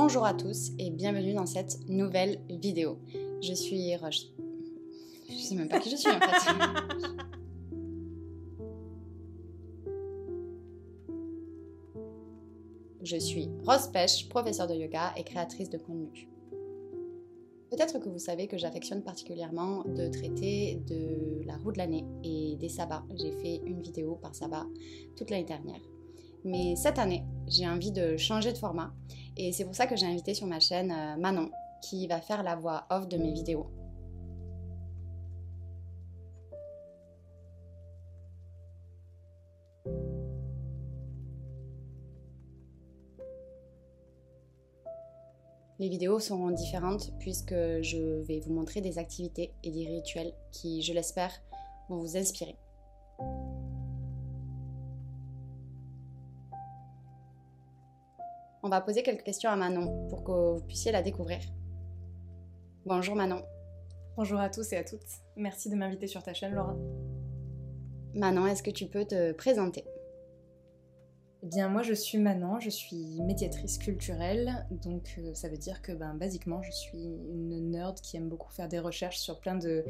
Bonjour à tous et bienvenue dans cette nouvelle vidéo. Je suis Roche. Je sais même pas qui je suis en fait. Je suis Rose Pêche, professeure de yoga et créatrice de contenu. Peut-être que vous savez que j'affectionne particulièrement de traiter de la roue de l'année et des sabbats. J'ai fait une vidéo par sabbat toute l'année dernière. Mais cette année, j'ai envie de changer de format et c'est pour ça que j'ai invité sur ma chaîne Manon qui va faire la voix off de mes vidéos. Les vidéos seront différentes puisque je vais vous montrer des activités et des rituels qui, je l'espère, vont vous inspirer. On va poser quelques questions à Manon pour que vous puissiez la découvrir. Bonjour Manon. Bonjour à tous et à toutes. Merci de m'inviter sur ta chaîne, Laura. Manon, est-ce que tu peux te présenter ? Eh bien, moi je suis Manon, je suis médiatrice culturelle, donc ça veut dire que basiquement je suis une nerd qui aime beaucoup faire des recherches sur plein de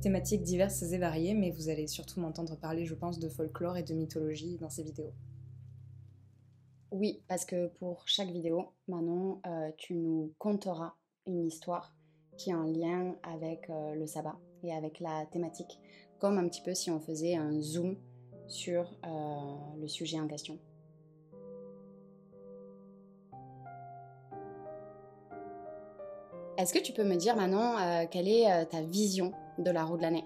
thématiques diverses et variées, mais vous allez surtout m'entendre parler, je pense, de folklore et de mythologie dans ces vidéos. Oui, parce que pour chaque vidéo, Manon, tu nous conteras une histoire qui est en lien avec le sabbat et avec la thématique, comme un petit peu si on faisait un zoom sur le sujet en question. Est-ce que tu peux me dire, Manon, quelle est ta vision de la roue de l'année ?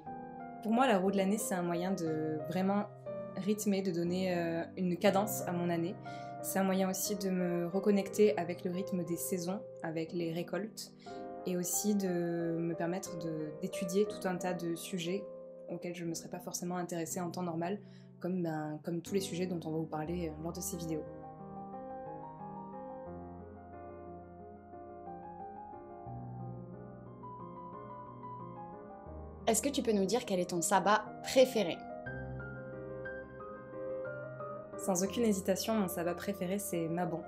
Pour moi, la roue de l'année, c'est un moyen de vraiment rythmer, de donner une cadence à mon année. C'est un moyen aussi de me reconnecter avec le rythme des saisons, avec les récoltes, et aussi de me permettre d'étudier tout un tas de sujets auxquels je ne me serais pas forcément intéressée en temps normal, comme tous les sujets dont on va vous parler lors de ces vidéos. Est-ce que tu peux nous dire quel est ton sabbat préféré ? Sans aucune hésitation, mon sabbat préféré, c'est Mabon.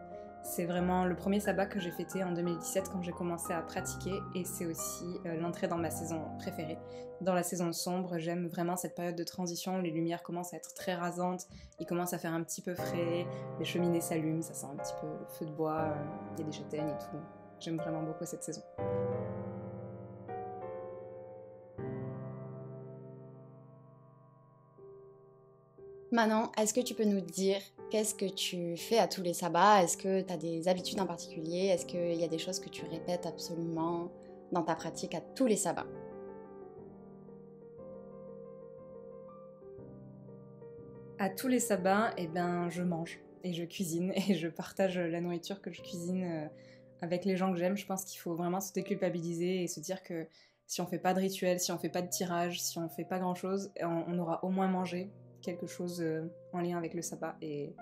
C'est vraiment le premier sabbat que j'ai fêté en 2017 quand j'ai commencé à pratiquer, et c'est aussi l'entrée dans ma saison préférée. Dans la saison sombre, j'aime vraiment cette période de transition où les lumières commencent à être très rasantes, il commence à faire un petit peu frais, les cheminées s'allument, ça sent un petit peu le feu de bois, il y a des châtaignes et tout. J'aime vraiment beaucoup cette saison. Manon, est-ce que tu peux nous dire qu'est-ce que tu fais à tous les sabbats ? Est-ce que tu as des habitudes en particulier ? Est-ce qu'il y a des choses que tu répètes absolument dans ta pratique à tous les sabbats ? À tous les sabbats, je mange et je cuisine et je partage la nourriture que je cuisine avec les gens que j'aime. Je pense qu'il faut vraiment se déculpabiliser et se dire que si on fait pas de rituel, si on fait pas de tirage, si on fait pas grand chose, on aura au moins mangé quelque chose en lien avec le sabbat. Et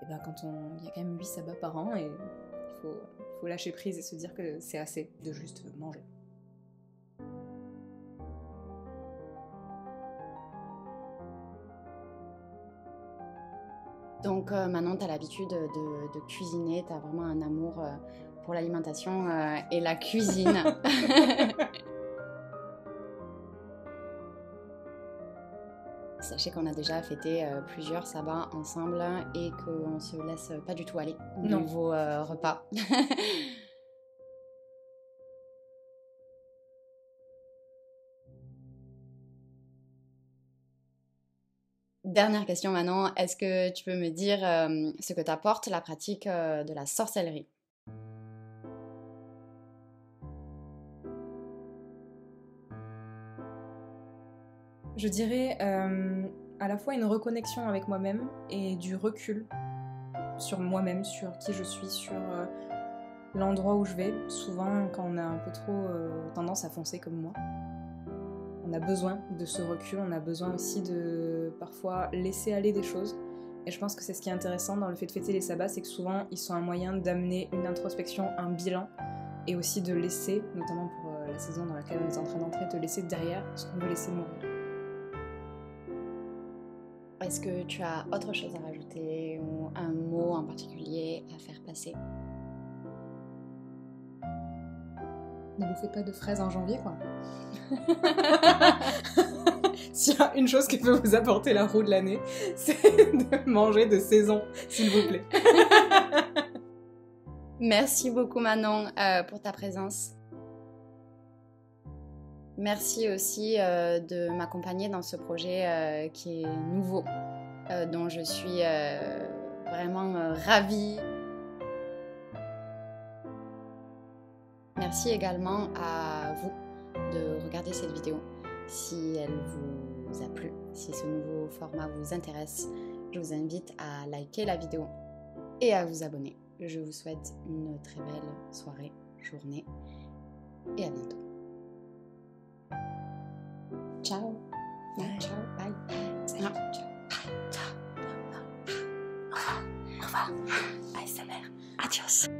il y a quand même 8 sabbats par an, et il faut lâcher prise et se dire que c'est assez de juste manger. Donc Manon, tu as l'habitude de cuisiner, tu as vraiment un amour pour l'alimentation et la cuisine. Sachez qu'on a déjà fêté plusieurs sabbats ensemble et qu'on se laisse pas du tout aller au niveau repas. Dernière question Manon, est-ce que tu peux me dire ce que t'apporte la pratique de la sorcellerie ? Je dirais à la fois une reconnexion avec moi-même et du recul sur moi-même, sur qui je suis, sur l'endroit où je vais. Souvent, quand on a un peu trop tendance à foncer comme moi, on a besoin de ce recul, on a besoin aussi de parfois laisser aller des choses. Et je pense que c'est ce qui est intéressant dans le fait de fêter les sabbats, c'est que souvent ils sont un moyen d'amener une introspection, un bilan, et aussi de laisser, notamment pour la saison dans laquelle on est en train d'entrer, de laisser derrière ce qu'on veut laisser mourir. Est-ce que tu as autre chose à rajouter ou un mot en particulier à faire passer ? Ne bouffez pas de fraises en janvier, quoi. S'il y a une chose qui peut vous apporter la roue de l'année, c'est de manger de saison, s'il vous plaît. Merci beaucoup Manon pour ta présence. Merci aussi de m'accompagner dans ce projet qui est nouveau, dont je suis vraiment ravie. Merci également à vous de regarder cette vidéo. Si elle vous a plu, si ce nouveau format vous intéresse, je vous invite à liker la vidéo et à vous abonner. Je vous souhaite une très belle soirée, journée et à bientôt. Ciao. Bye. Ciao. Bye. Ciao. Au revoir. ASMR. Adios.